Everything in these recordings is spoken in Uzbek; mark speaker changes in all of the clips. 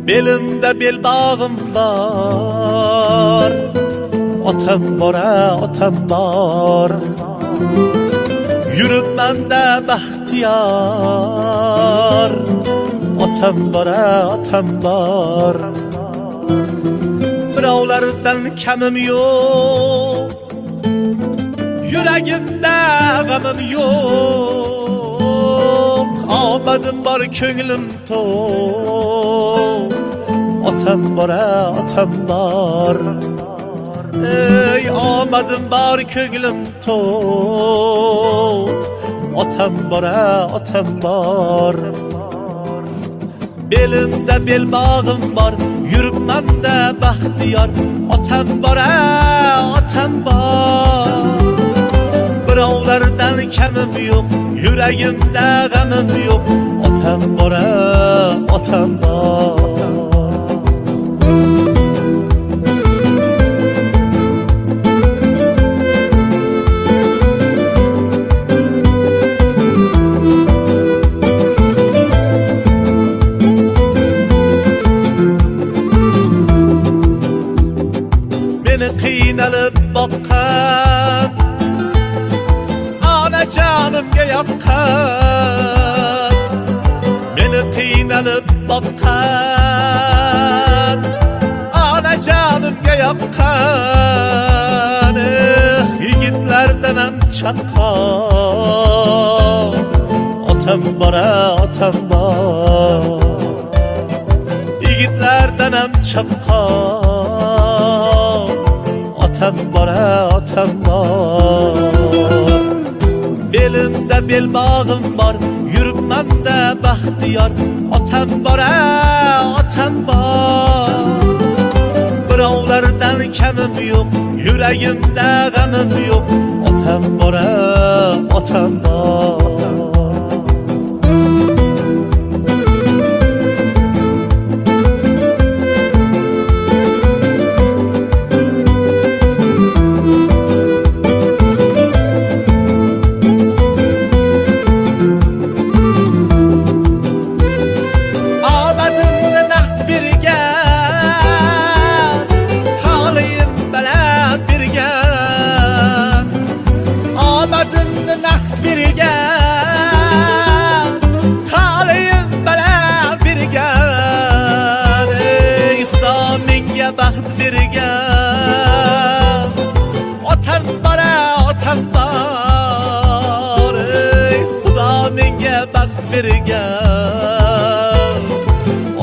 Speaker 1: Belimde belbağım var, otam bora otam var. Yürümmende bahtiyar, otam bora otam var. Birovlardan kamim yok, yüreğimde gamim yok. Amadım var könglim tok, otam bora otam var. Ey amadım var könglim tok, otam bora otam var. Belimde belbağım var, yürümemde bahtiyar. Otam bora otam var. Birovlardan kamim yok, yüreğimde gamim yok. Otam bora otam var. Beni qiynalıp baqqan, ana canımga yoqqan. Beni qiynalıp baqqan, ana canımga yoqqan. Yigitlardan ham chaqqan, otam bora otam bor. Yigitlardan ham chaqqan, otam bora otam bor. Belimde belbağım var, yürümemde bahtiyar. Otam bora otam bor. Birovlardan kamim yok, yüreğimde gamim yok. Otam bora otam bor. Baxt bergan, otam bora otam bor. Xudo menga baxt bergan,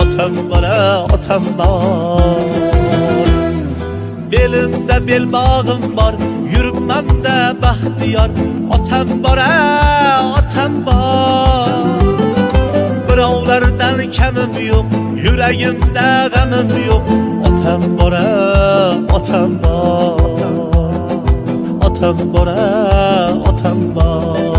Speaker 1: otam bora otam bor. Belimde belbağım var, yürümemde bahtiyar. Otam bora otam bor. Birovlardan kamim yok, yüreğimde gamim yok. Otam bora otam bor. Otam bora otam bor.